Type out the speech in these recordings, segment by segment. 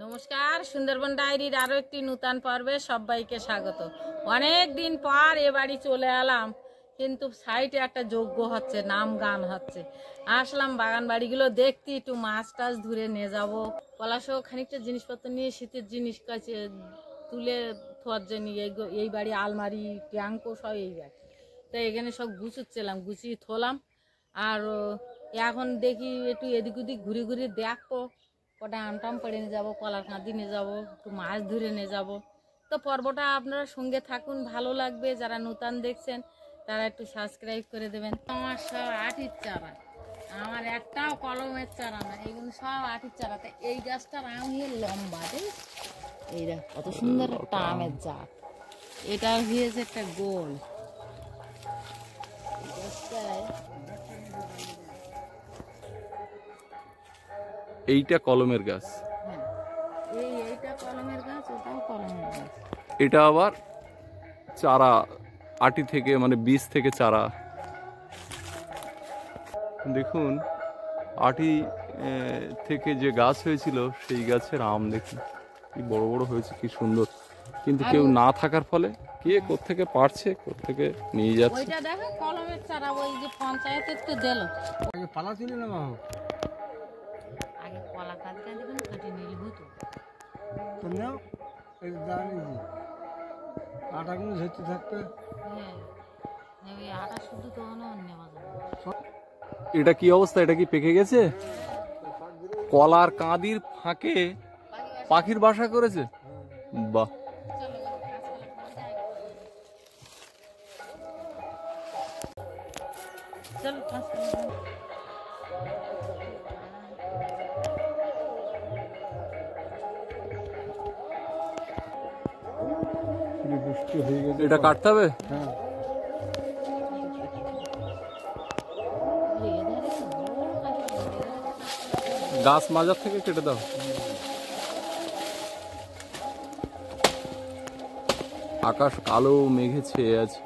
নমস্কার, সুন্দরবন ডায়েরির আরো একটি নূতন পর্বে সবাইকে স্বাগত। অনেক দিন পর এ বাড়ি চলে এলাম, কিন্তু সাইডে একটা যজ্ঞ হচ্ছে, নাম গান হচ্ছে। আসলাম বাগান বাড়িগুলো দেখতে, একটু মাছ টাছ ধরে নিয়ে যাবো। পলাশও খানিকটা জিনিসপত্র নিয়ে শীতের জিনিস কাছে তুলে থোয়ার জন্য এই বাড়ি আলমারি ট্যাঙ্কও সব এই বাড়ি। তাই এখানে সব গুছাচ্ছিলাম, গুছিয়ে থলাম। আর এখন দেখি একটু এদিক ওদিক ঘুরে ঘুরে দেখবো, কটা আমটাম পড়ে নিয়ে যাবো, কলার কাঁদি নিয়ে যাবো, একটু মাছ ধরে নিয়ে যাবো। তো পর্বটা আপনারা সঙ্গে থাকুন, ভালো লাগবে। যারা নূতন দেখছেন তারা একটু সাবস্ক্রাইব করে দেবেন। আমার সব আটির চারা, আমার একটাও কলমের চারা না, এইগুলো সব আটির চারা। তো এই গাছটার আম হয়ে লম্বা, দেখ এই দেখ কত সুন্দর একটা আমের জাত। এটা হয়েছে একটা গোল গাছটায়। এইটা কলমের গাছ, এইটা কলমের গাছ, ওটাও কলমের গাছ। এটা আবার চারা, আটি থেকে মানে বীজ থেকে চারা। দেখুন আটি থেকে যে গাছ হয়েছিল সেই গাছের আম দেখুন কি বড় বড় হয়েছে, কি সুন্দর। কিন্তু কেউ না থাকার ফলে কে কোত্থেকে পারছে, কোত্থেকে নিয়ে যাচ্ছে। ওইটা দেখো কলমের চারা, ওই যে পঞ্চায়েতের তো দিল। আগে পালা ছিল না বাবু, আগে কলা কাঁদি কাঁদি করে কেটে নিলে হতো। তোমরাও এই জানি যে আটাগুলো ঝরতে থাকতে। হ্যাঁ, ওই আটা শুধু তো নেওয়া যাবে। এটা কি অবস্থা? এটা কি পেকে গেছে? কলার কাঁদির ফাঁকে পাখির বাসা করেছে, বাহ। চলো এটা কাটতে হবে। হ্যাঁ, গাছ মাজার থেকে কেটে দাও। আকাশ কালো মেঘে ছেয়ে আছে।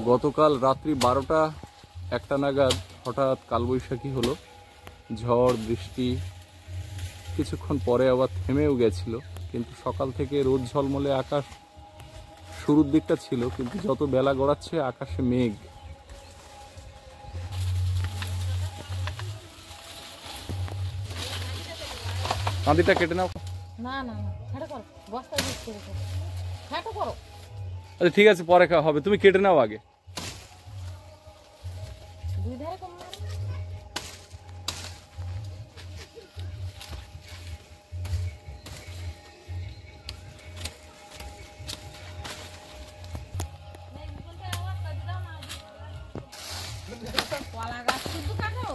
গতকাল রাত্রি 12টা-1টা নাগাদ হঠাৎ কালবৈশাখী হলো, ঝড় বৃষ্টি, কিছুক্ষণ পরে আবার থেমেও গেছিল। কিন্তু সকাল থেকে রোদ ঝলমলে আকাশ শুরুর দিকটা ছিল, কিন্তু যত বেলা গড়াচ্ছে আকাশে মেঘ। কাঁদিটা কেটে নাও। না না না, খাটো করো, বস্তা ইউজ করে খাটো করো। আচ্ছা ঠিক আছে, পরে খাওয়া হবে, তুমি কেটে নাও আগে। দুই ধারে কম কলা গাছ শুধু কাটো।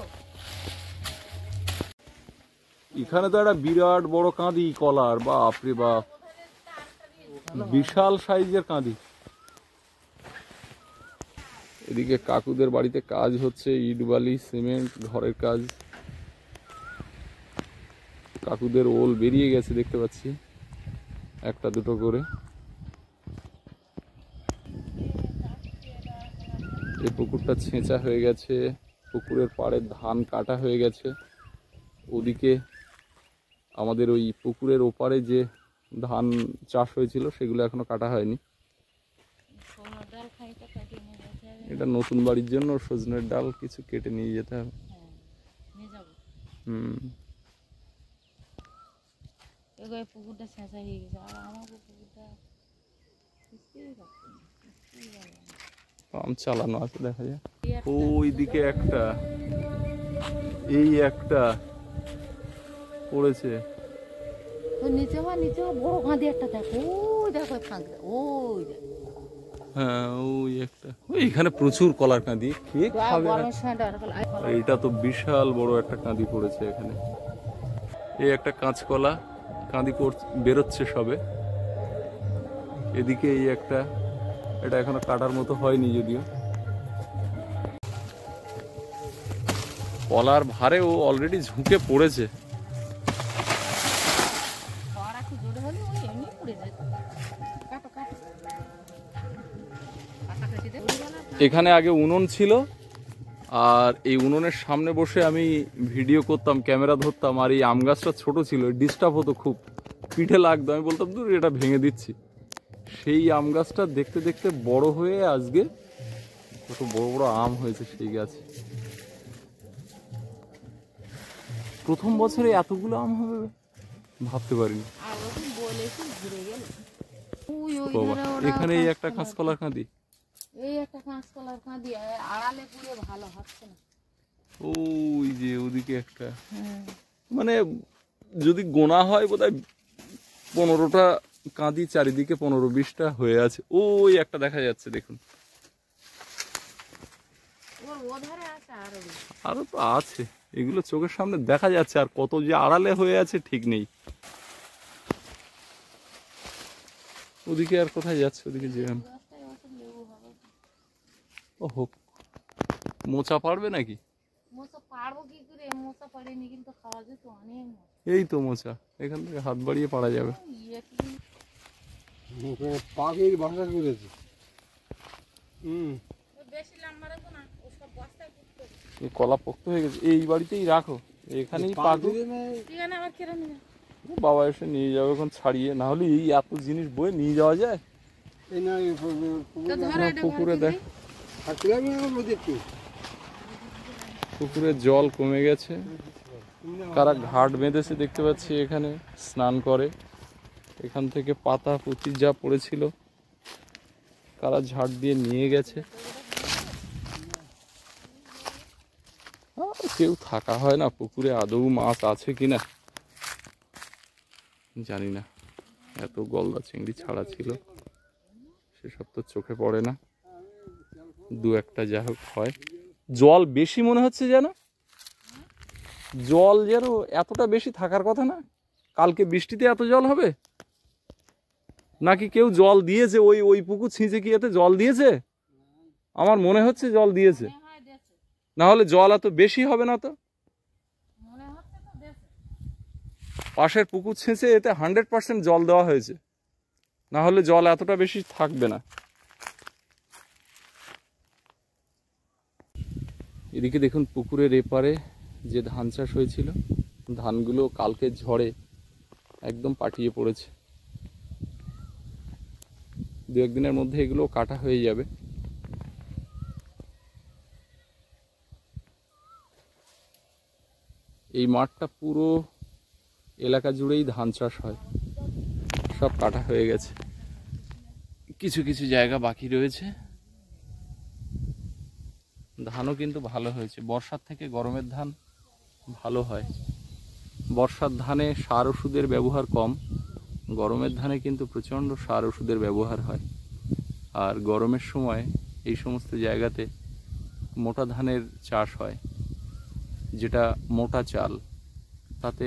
এখানে তো একটা বিরাট বড় কাঁদি কলার, বাপরে বাপ, বিশাল সাইজের কাঁদি। এদিকে কাকুদের বাড়িতে কাজ হচ্ছে, ইট বালি সিমেন্ট ঘরের কাজ। কাকুদের ওল বেরিয়ে গেছে দেখতে পাচ্ছি, একটা দুটো করে। এই পুকুরটা ছেঁচা হয়ে গেছে, পুকুরের পাড়ে ধান কাটা হয়ে গেছে। ওদিকে আমাদের ওই পুকুরের ওপারে যে ধান চাষ হয়েছিল সেগুলো এখনো কাটা হয়নি। এটা নতুন বাড়ির জন্য সজনের ডাল কিছু কেটে নিয়ে যেতে হবে। পুকুরটা ছেঁচা হয়ে গেছে, আর আমার পুকুরটা পাম্প চালানো আছে, দেখা যায়। ওই দিকে একটা, এই একটা পড়েছে। নিচে বড় কাঁদি একটা দেখো, ওই দেখো ফাঁকটা, ওই দেখো। হ্যাঁ ওই একটা, এখানে প্রচুর কলার কাঁদি, কে খাবে? এইটা তো বিশাল বড় একটা কাঁদি পড়েছে এখানে। এই একটা কাঁচকলা কাঁদি বেরোচ্ছে সবে। এদিকে এই একটা, এটা এখনো কাটার মতো হয়নি যদিও। কলার ভারে ও অলরেডি ঝুঁকে পড়েছে। এখানে আগে উনুন ছিল, আর এই উনুনের সামনে বসে আমি ভিডিও করতাম, ক্যামেরা ধরতাম, আর এই আম গাছটা ছোট ছিল, ডিস্টার্ব হতো খুব, পিঠে লাগতো। আমি বলতাম দূর এটা ভেঙে দিচ্ছি। সেই আম গাছটা দেখতে দেখতে বড় হয়ে আজকে কত বড় বড় আম হয়েছে সেই গাছে। প্রথম বছরে এতগুলো আম হবে ভাবতে পারিনি। এখানে এই একটা কাঁচকলার কাঁদি, এই একটা কাঁচকলার কাঁদি আড়ালে পুড়ে ভালো হচ্ছে না। ওই যে ওদিকে একটা, মানে যদি গোনা হয় বোধহয় 15টা কাঁদি, চারিদিকে 15-20টা হয়ে আছে। ওই একটা দেখা যাচ্ছে দেখুন, আরো তো আছে, এগুলো চোখের সামনে দেখা যাচ্ছে, আর কত যে আড়ালে হয়ে আছে ঠিক নেই। ওদিকে আর কোথায় যাচ্ছে, ওদিকে যে ও হোক, মোচা পারবে নাকি? মোচা পারবো কি করে, মোচা পারিনি কিন্তু খাওয়া যেত অনেক। এই তো মোচা, এখান থেকে হাত বাড়িয়ে পারা যাবে। পাখির বাসা করেছে। বেশি লম্বা রাখবো না, ওসব বস্তায় পুঁততে হবে। এই কলা পোক্ত হয়ে গেছে, এই বাড়িতেই রাখো, এখানেই পাখি এখানে আবার কেটে নিবে। বাবা এসে নিয়ে যাবে এখন ছাড়িয়ে, না হলে এই এত জিনিস বয়ে নিয়ে যাওয়া যায়? এই না পুকুরে দেখ, পুকুরে জল কমে গেছে, কারা ঘাট বেঁধেছে দেখতে পাচ্ছি, এখানে স্নান করে। এখান থেকে পাতা পুঁতি যা পড়েছিল কারা ঝাড় দিয়ে নিয়ে গেছে। কেউ থাকা হয় না পুকুরে, আদৌ মাছ আছে কিনা জানি না। এত গলদা চিংড়ি ছাড়া ছিল, সেসব তো চোখে পড়ে না, দু একটা যা হোক হয়। জল বেশি মনে হচ্ছে, যেন জল যেন এতটা বেশি থাকার কথা না। কালকে বৃষ্টিতে এত জল হবে নাকি কেউ জল দিয়েছে? ওই ওই পুকুর ছিঁচে কি এতে জল দিয়েছে? আমার মনে হচ্ছে জল দিয়েছে, না হলে জল এত বেশি হবে না তো। পাশের পুকুর ছেঁচে এতে 100% জল দেওয়া হয়েছে, না হলে জল এতটা বেশি থাকবে না। এদিকে দেখুন পুকুরের এপারে যে ধান চাষ হয়েছিল, ধানগুলো কালকে ঝড়ে একদম পাটিয়ে পড়েছে। 2-1 দিনের মধ্যে এগুলো কাটা হয়ে যাবে। এই মাঠটা পুরো এলাকা জুড়েই ধান চাষ হয়, সব কাটা হয়ে গেছে, কিছু কিছু জায়গা বাকি রয়েছে। ধানও কিন্তু ভালো হয়েছে, বর্ষার থেকে গরমের ধান ভালো হয়। বর্ষার ধানে সার ওষুধের ব্যবহার কম, গরমের ধানে কিন্তু প্রচণ্ড সার ওষুধের ব্যবহার হয়। আর গরমের সময় এই সমস্ত জায়গাতে মোটা ধানের চাষ হয়, যেটা মোটা চাল, তাতে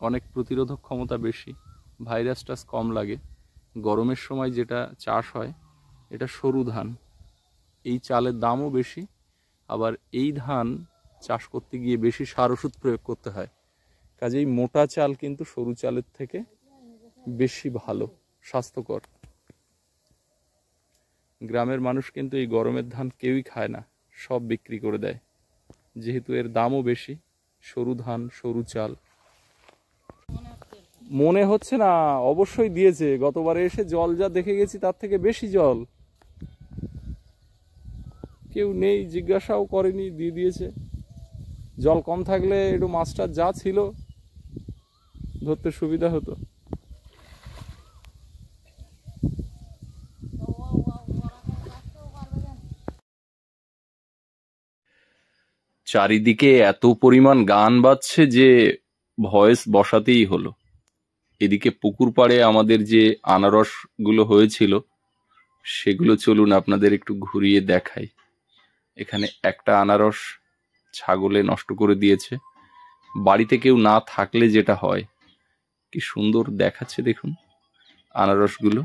অনেক প্রতিরোধক ক্ষমতা বেশি, ভাইরাস টাস কম লাগে। গরমের সময় যেটা চাষ হয় এটা সরু ধান, এই চালের দামও বেশি, আবার এই ধান চাষ করতে গিয়ে বেশি সার ওষুধ প্রয়োগ করতে হয়। কাজেই মোটা চাল কিন্তু সরু চালের থেকে বেশি ভালো, স্বাস্থ্যকর। গ্রামের মানুষ কিন্তু এই গরমের ধান কেউই খায় না, সব বিক্রি করে দেয়, যেহেতু এর দামও বেশি। সরু ধান, সরু চাল মনে হচ্ছে না, অবশ্যই দিয়েছে। গতবারে এসে জল যা দেখে গেছি তার থেকে বেশি জল, কেউ নেই, জিজ্ঞাসাও করেনি, দিয়ে দিয়েছে। জল কম থাকলে একটু মাছটা যা ছিল ধরতে সুবিধা হতো। চারিদিকে এত পরিমাণ গান বাজছে যে ভয়েস বসাতেই হলো। এদিকে পুকুর পাড়ে আমাদের যে আনারস গুলো হয়েছিল সেগুলো চলুন আপনাদের একটু ঘুরিয়ে দেখাই। এখানে একটা আনারস ছাগলে নষ্ট করে দিয়েছে, বাড়িতে কেউ না থাকলে যেটা হয়। কি সুন্দর দেখাচ্ছে দেখুন আনারসগুলো।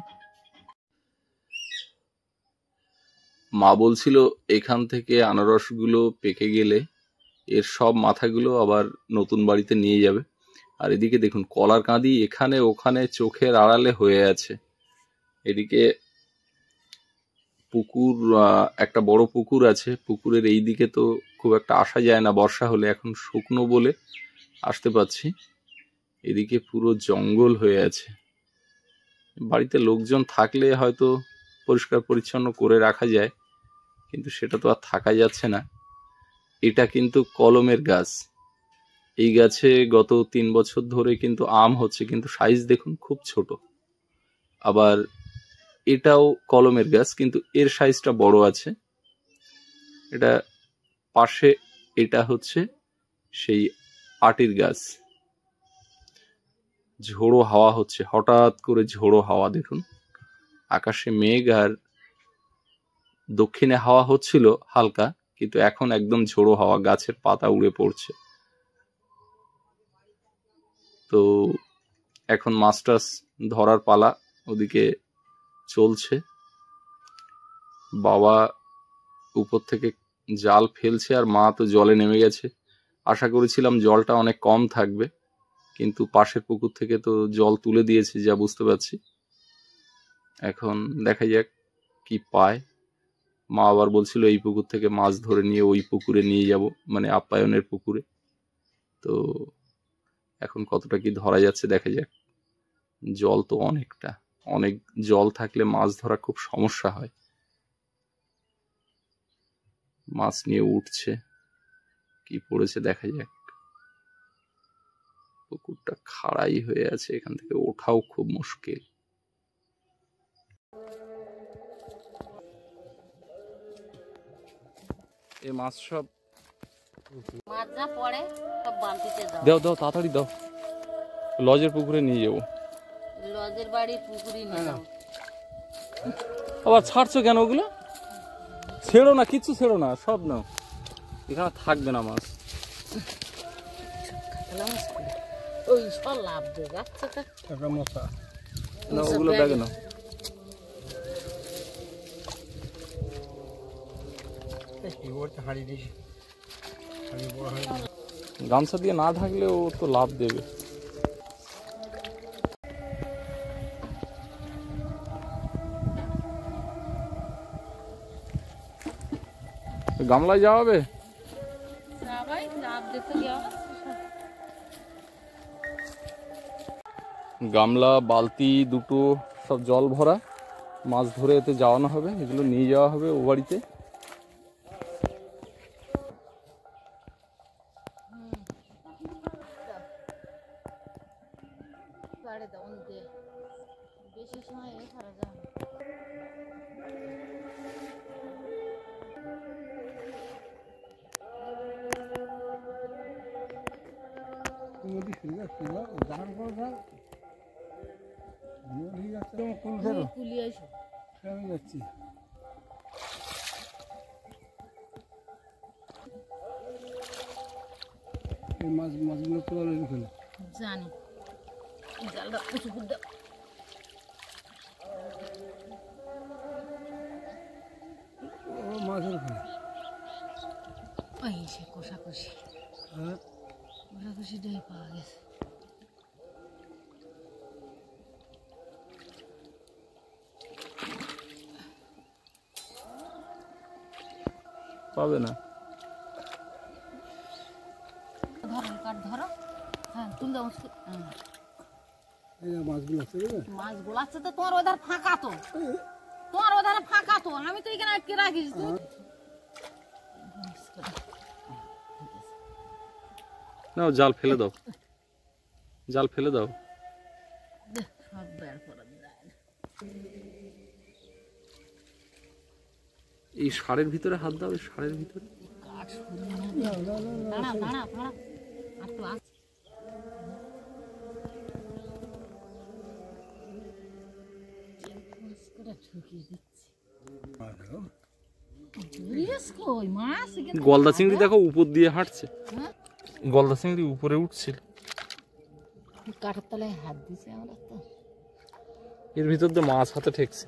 মা বলছিল এখান থেকে আনারসগুলো পেকে গেলে এর সব মাথাগুলো আবার নতুন বাড়িতে নিয়ে যাবে। আর এদিকে দেখুন কলার কাঁদি এখানে ওখানে চোখের আড়ালে হয়ে আছে। এদিকে পুকুর, একটা বড় পুকুর আছে। পুকুরের এই দিকে তো খুব একটা আসা যায় না বর্ষা হলে, এখন শুকনো বলে আসতে পারছি। এদিকে পুরো জঙ্গল হয়ে আছে। বাড়িতে লোকজন থাকলে হয়তো পরিষ্কার পরিচ্ছন্ন করে রাখা যায়, কিন্তু সেটা তো আর থাকা যাচ্ছে না। এটা কিন্তু কলমের গাছ। এই গাছে গত 3 বছর ধরে কিন্তু আম হচ্ছে, কিন্তু সাইজ দেখুন খুব ছোট। আবার এটাও কলমের গাছ, কিন্তু এর সাইজটা বড় আছে। এটা পাশে, এটা হচ্ছে সেই আটির গাছ। ঝোড়ো হাওয়া হচ্ছে, হঠাৎ করে ঝোড়ো হাওয়া। দেখুন আকাশে মেঘ, আর দক্ষিণে হাওয়া হচ্ছিল হালকা, কিন্তু এখন একদম ঝোড়ো হাওয়া, গাছের পাতা উড়ে পড়ছে। তো এখন মাছ টাছ ধরার পালা ওদিকে চলছে। বাবা উপর থেকে জাল ফেলছে, আর মা তো জলে নেমে গেছে। আশা করেছিলাম জলটা অনেক কম থাকবে, কিন্তু পাশের পুকুর থেকে তো জল তুলে দিয়েছে যা বুঝতে পারছি। এখন দেখা যাক কি পায়। মা আবার বলছিল এই পুকুর থেকে মাছ ধরে নিয়ে ওই পুকুরে নিয়ে যাব, মানে আপ্যায়নের পুকুরে। তো এখন কতটা কি ধরা যাচ্ছে দেখা যাক। জল তো অনেকটা, অনেক জল থাকলে মাছ ধরা খুব সমস্যা হয়। মাছ নিয়ে উঠছে, কি পড়েছে দেখা যাক। পুকুরটা খাড়াই হয়ে আছে, এখান থেকে ওঠাও খুব মুশকিল। এই মাছ সব মাছ যা পড়ে সব বালতিতে দাও। দাও দাও, তাড়াতাড়ি দাও, লজের পুকুরে নিয়ে যাবো। লজের বাড়ি পুকুরি নিয়ে যাও। আবার ছাড়ছো কেন ওগুলো? ছেড়ো না, কিচ্ছু ছেড়ো না, সব নাও, এখানে থাকবে না মাছ। ওই সব লাভ দিয়ে যাচ্ছে তা। একটা মশা। না ওগুলো ব্যাগে নাও। হাড়ি দিস, গামছা দিয়ে না ঢাকলে ও তো লাভ দেবে। গামলায় যাওয়া হবে? গামলা, বালতি দুটো সব জল ভরা, মাছ ধরে এতে যাওয়ানো হবে। এগুলো নিয়ে যাওয়া হবে ও বাড়িতে। বেশি সময় খারাপ যাবে। নদী শুয়ে যাচ্ছে না, জান করে থাক। নদী যাচ্ছে, তোমার কুল ধরো। কুলি আসো। আমি যাচ্ছি। এই মাছগুলো তোলা ফেলে জানি জালটা উঁচু করে দাও। মাছের ফেলে। ওই সে কষাকষি, হ্যাঁ, কষাকষিটাই পাওয়া গেছে। পাবে না। ধরো কাঠ ধরো, হ্যাঁ তুলে দাও। এই মাছগুলো আছে, মাছ গোলাচ্ছে তো তোমার ওধার ফাঁকা, তো তোমার ওধারে ফাঁকা, তো আমি তো এখানে আটকে রাখিস। নাও জাল ফেলে দাও, জাল ফেলে দাও। সব বের করে দেয়। এই সারের ভিতরে হাত দাও, এই সারের ভিতরে। কাঠ সরিয়ে নেবে। দাঁড়া দাঁড়া দাঁড়া, আর তো আছে। ঠুকিয়ে দিচ্ছি। গলদা চিংড়ি দেখো উপর দিয়ে হাঁটছে। হ্যাঁ? গলদা চিংড়ি উপরে উঠছিল। কাঠের তলায় হাত দিছে আমরা তো। এর ভিতর দিয়ে মাছ হাতে ঠেকছে।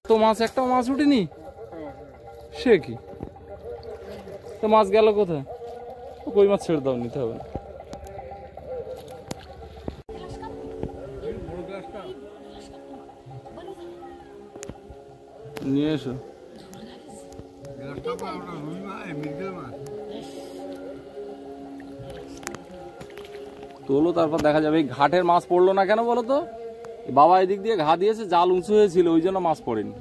তো মাছ, একটাও মাছ উঠেনি। সে কি, তো মাছ গেল কোথায়? কই মাছ ছেড়ে দাও, নিতে হবে না। বড় গ্লাসটা নিয়ে এসো। গ্লাসটা পা ওটা রুই মাছ, মৃগেল মাছ। তোলো, তারপর দেখা যাবে। এই ঘাটের মাছ পড়লো না কেন বলো তো? বাবা এদিক দিয়ে ঘা দিয়েছে, জাল উঁচু হয়েছিল, ওই জন্য মাছ পড়েনি।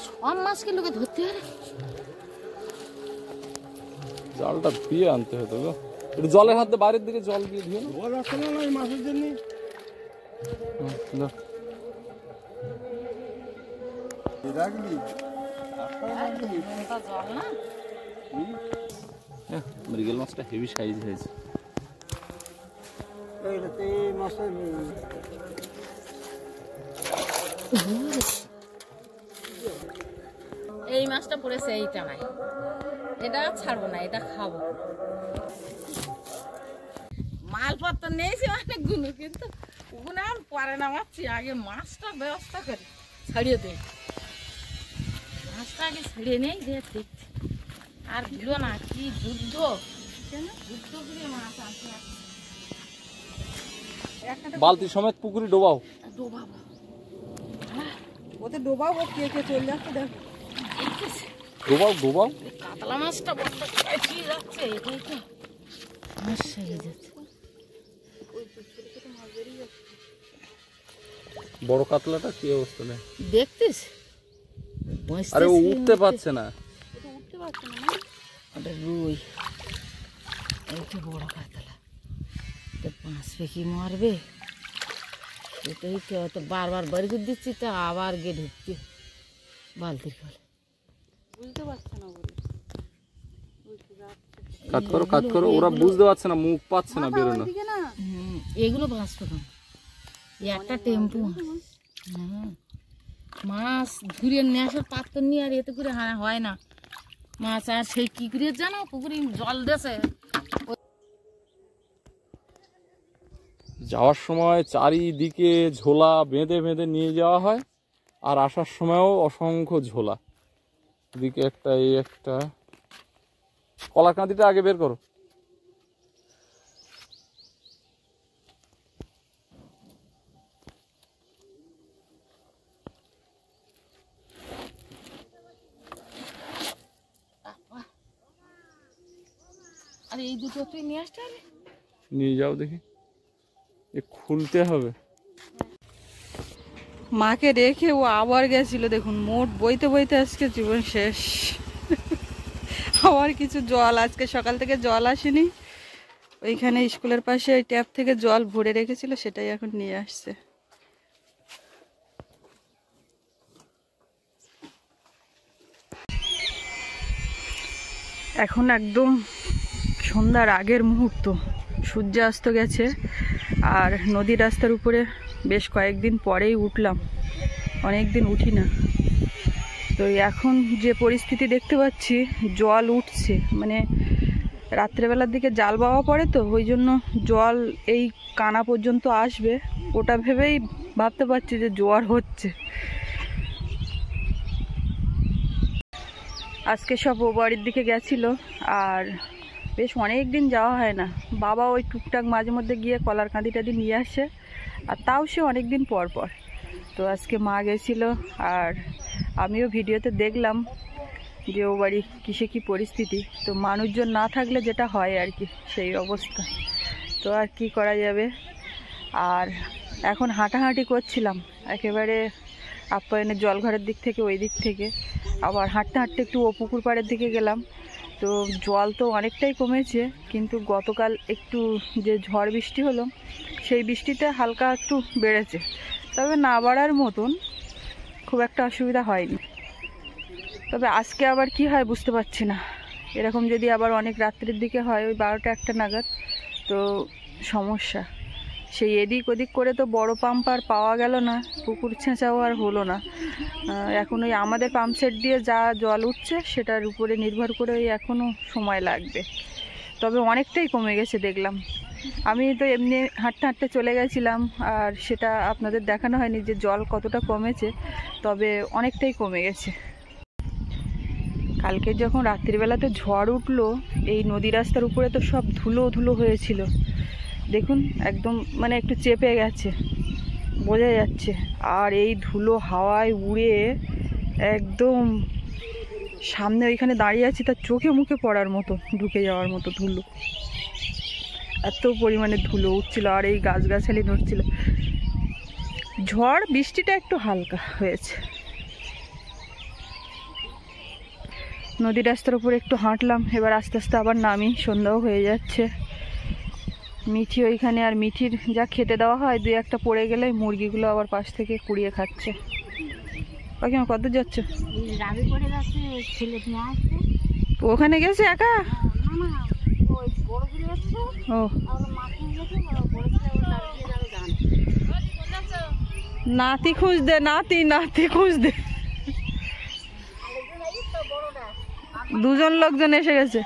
সব মাছকে লোকে ধরতে পারে। জালটা দিয়ে আনতে হতো গো। একটু জলের হাতে বাইরের দিকে জল দিয়ে ধুয়ে নাও। জল আসছে না এই মাছের জন্য? দাও। রাখবি জল না, মৃগেল মাছটা হেভি সাইজ হয়েছে। এইটাতে মাছের এই মাছটা পড়েছে এইটা নাই, এটা ছাড়বো না, এটা খাবো। মালপত্র নিয়েছি অনেকগুলো, কিন্তু ওগুলো আর পরে নামাচ্ছি, আগে মাছটা ব্যবস্থা করি, ছাড়িয়ে দিই। মাছটা আগে ছাড়িয়ে নেই, দিয়ে দেখছি। আর দিল না, কি যুদ্ধ, যুদ্ধ করে মাছ আনতে বালতি সমেত পুকুরে ডোবাও। ডোবাবো। ওতে ডোবাবো, কে কে চলে যাচ্ছে দেখো। ডোবাও ডোবাও। কাতলা মাছটা বড্ড কাটিয়ে যাচ্ছে, এটাই তো সমস্যা হয়ে যাচ্ছে। বড় কাতলাটা কি অবস্থা নেই? দেখতিস? আরে ও উঠতে পারছে না। ওটা রুই, এই তো বড় কাতলা, তো 5 পেকি মারবে। এটাই তো বারবার বাড়ি করে দিচ্ছি, তো আবার গিয়ে ঢুকছি বালতির ফলে। বুঝতে পারছে না বলে কাজ করো কাজ করো, ওরা বুঝতে পারছে না, মুখ পাচ্ছে না বেরোনো। না এগুলো 5 টাকা, একটা টেম্পু। হ্যাঁ, মাছ ধরে নিয়ে আসার পাত্র নিয়ে আর এতে করে হয় না মাছ। আর সেই কি করে জানো, পুকুরে জল দেছে। যাওয়ার সময় চারিদিকে ঝোলা বেঁধে বেঁধে নিয়ে যাওয়া হয়, আর আসার সময়ও অসংখ্য ঝোলা। এদিকে একটা, এই একটা। কলার কাঁদিটা আগে বের করো। আর এই দুটো তুই নিয়ে আসতে হবে। নিয়ে যাও দেখি, এ খুলতে হবে। মাকে রেখে ও আবার গেছিল, দেখুন মোট বইতে বইতে আজকে জীবন শেষ। আবার কিছু জল, আজকে সকাল থেকে জল আসেনি, ওইখানে স্কুলের পাশে ওই ট্যাপ থেকে জল ভরে রেখেছিল, সেটাই এখন নিয়ে আসছে। এখন একদম সন্ধ্যার আগের মুহূর্ত, সূর্যাস্ত গেছে, আর নদী রাস্তার উপরে বেশ কয়েকদিন পরেই উঠলাম, অনেক দিন উঠি না। তো এখন যে পরিস্থিতি দেখতে পাচ্ছি, জল উঠছে, মানে রাত্রেবেলার দিকে জাল বাওয়া পড়ে, তো ওই জন্য জল এই কানা পর্যন্ত আসবে, ওটা ভেবেই ভাবতে পারছি যে জোয়ার হচ্ছে। আজকে সব ও বাড়ির দিকে গেছিলো, আর বেশ অনেক দিন যাওয়া হয় না। বাবা ওই টুকটাক মাঝে মধ্যে গিয়ে কলার কাঁদি টাদি নিয়ে আসে, আর তাও সে অনেক দিন পর পর। তো আজকে মা গেছিলো, আর আমিও ভিডিওতে দেখলাম যে ও বাড়ি কিসে কী পরিস্থিতি। তো মানুষজন না থাকলে যেটা হয় আর কি, সেই অবস্থা। তো আর কি করা যাবে। আর এখন হাঁটাহাঁটি করছিলাম একেবারে আপ্যায়নের জলঘরের দিক থেকে ওই দিক থেকে, আবার হাঁটতে হাঁটতে একটু ও পুকুর পাড়ের দিকে গেলাম। তো জল তো অনেকটাই কমেছে, কিন্তু গতকাল একটু যে ঝড় বৃষ্টি হলো, সেই বৃষ্টিতে হালকা একটু বেড়েছে, তবে না বাড়ার মতন, খুব একটা অসুবিধা হয়নি। তবে আজকে আবার কি হয় বুঝতে পারছি না। এরকম যদি আবার অনেক রাত্রির দিকে হয়, ওই 12টা 1টা নাগাদ, তো সমস্যা। সেই এদিক ওদিক করে তো বড় পাম্প আর পাওয়া গেল না, পুকুর ছেঁচাও আর হলো না। এখন ওই আমাদের পাম্প সেট দিয়ে যা জল উঠছে সেটার উপরে নির্ভর করে ওই এখনও সময় লাগবে। তবে অনেকটাই কমে গেছে দেখলাম। আমি তো এমনি হাঁটতে হাঁটতে চলে গেছিলাম, আর সেটা আপনাদের দেখানো হয়নি যে জল কতটা কমেছে, তবে অনেকটাই কমে গেছে। কালকে যখন রাত্রিবেলাতে ঝড় উঠলো, এই নদী রাস্তার উপরে তো সব ধুলো ধুলো হয়েছিল, দেখুন একদম মানে একটু চেপে গেছে, বোঝা যাচ্ছে। আর এই ধুলো হাওয়ায় উড়ে একদম সামনে ওইখানে দাঁড়িয়ে আছি, তার চোখে মুখে পড়ার মতো, ঢুকে যাওয়ার মতো ধুলো, এত পরিমাণে ধুলো উঠছিল। আর এই গাছগাছালি নড়ছিল। ঝড় বৃষ্টিটা একটু হালকা হয়েছে। নদী রাস্তার উপরে একটু হাঁটলাম, এবার আস্তে আস্তে আবার নামি, সন্ধ্যাও হয়ে যাচ্ছে। মিঠি ওইখানে, আর মিঠির যা খেতে দেওয়া হয়, দুই একটা পড়ে গেলে মুরগিগুলো আবার পাশ থেকে কুড়িয়ে খাচ্ছে। ওকে কত যাচ্ছে? ওখানে গেছে একা? ও নাতি খুঁজ দে, নাতি নাতি খুঁজ দে। দুজন লোকজন এসে গেছে।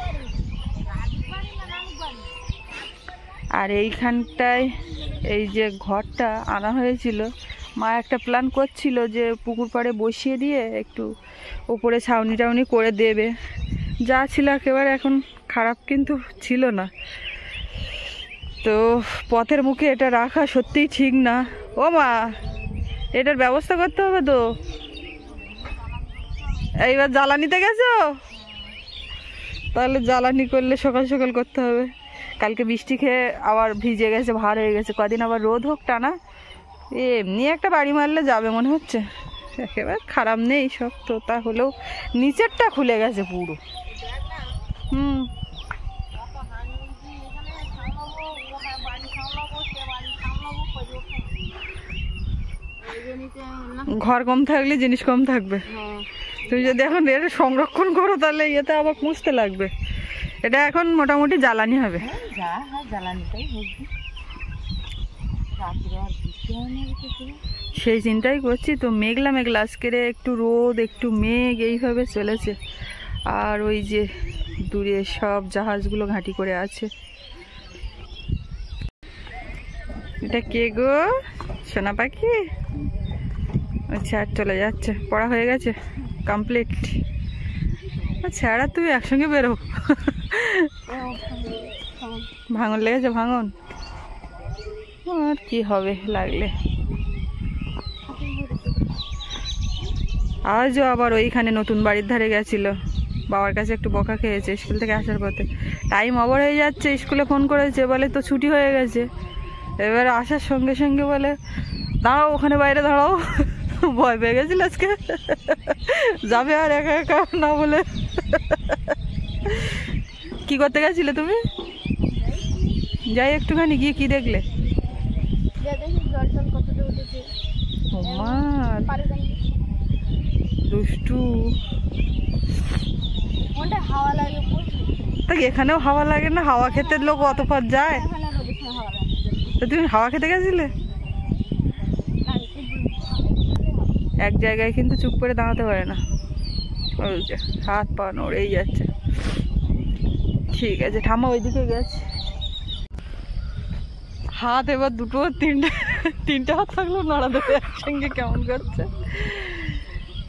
আর এইখানটায় এই যে ঘরটা আনা হয়েছিল, মা একটা প্ল্যান করছিল যে পুকুর পাড়ে বসিয়ে দিয়ে একটু উপরে ছাউনি টাউনি করে দেবে। যা ছিল একেবারে এখন খারাপ কিন্তু ছিল না, তো পথের মুখে এটা রাখা সত্যিই ঠিক না। ও মা, এটার ব্যবস্থা করতে হবে তো। এইবার জ্বালানিতে গেছো? তাহলে জ্বালানি করলে সকাল সকাল করতে হবে। কালকে বৃষ্টি খেয়ে আবার ভিজে গেছে, ভার হয়ে গেছে। কদিন আবার রোদ হোক টানা, এমনি একটা বাড়ি মারলে যাবে মনে হচ্ছে। একেবারে খারাপ নেই সব তো, তা হলেও নিচেরটা খুলে গেছে পুরো। ঘর কম থাকলে জিনিস কম থাকবে। তুমি যদি এখন এর সংরক্ষণ করো তাহলে ইয়েতে আবার পুষতে লাগবে। এটা এখন মোটামুটি জ্বালানি হবে। সেই চিন্তাই করছি তো। মেঘলা মেঘলা আজকের, একটু রোদ একটু মেঘ এইভাবে চলেছে। আর ওই যে দূরে সব জাহাজগুলো ঘাঁটি করে আছে। এটা কে গো? সোনা পাখি? আচ্ছা, আর চলে যাচ্ছে। পড়া হয়ে গেছে, কমপ্লিট। আচ্ছা, আর তুমি একসঙ্গে বেরো। ভাঙন লেগেছে? ভাঙন আর কি হবে লাগলে। আজও আবার ওইখানে নতুন বাড়ির ধারে গেছিল, বাবার কাছে একটু বকা খেয়েছে স্কুল থেকে আসার পথে। টাইম ওভার হয়ে যাচ্ছে, স্কুলে ফোন করেছে, বলে তো ছুটি হয়ে গেছে। এবার আসার সঙ্গে সঙ্গে বলে দাঁড়াও, ওখানে বাইরে দাঁড়াও। ভয় পেয়ে গেছিল আজকে, যাবে আর একা একা না বলে। কি করতে গেছিলে তুমি? যাই একটুখানি, গিয়ে কি দেখলে? দুষ্টু। এখানেও হাওয়া লাগে না? হাওয়া খেতে লোক অত পথ যায়? তো তুমি হাওয়া খেতে গেছিলে? এক জায়গায় কিন্তু চুপ করে দাঁড়াতে পারে না, ওই যে হাত পা নড়েই যাচ্ছে। ঠিক আছে, ঠাম্মা ওইদিকে গেছে। হাত এবার দুটো তিনটে হাত থাকলেও নাড়া দেবে একসঙ্গে, কেমন করছে।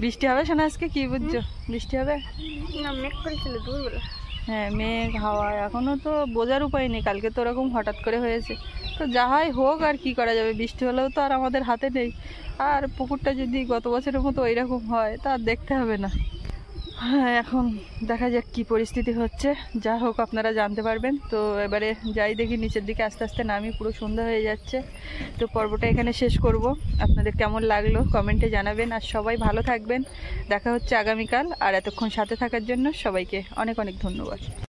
বৃষ্টি হবে শোনা আজকে? কি বুঝছো, বৃষ্টি হবে? না, মেঘ করেছিল দুপুরবেলা। হ্যাঁ, মেঘ হাওয়া এখনো তো বোঝার উপায় নেই। কালকে তো ওরকম হঠাৎ করে হয়েছে, তো যাহাই হোক আর কি করা যাবে। বৃষ্টি হলেও তো আর আমাদের হাতে নেই। আর পুকুরটা যদি গত বছরের মতো ওইরকম হয় তা দেখতে হবে না। হ্যাঁ, এখন দেখা যাক কি পরিস্থিতি হচ্ছে। যা হোক আপনারা জানতে পারবেন। তো এবারে যাই দেখি নিচের দিকে, আস্তে আস্তে নামি, পুরো সন্ধ্যা হয়ে যাচ্ছে। তো পর্বটা এখানে শেষ করব। আপনাদের কেমন লাগলো কমেন্টে জানাবেন। আর সবাই ভালো থাকবেন। দেখা হচ্ছে আগামীকাল। আর এতক্ষণ সাথে থাকার জন্য সবাইকে অনেক অনেক ধন্যবাদ।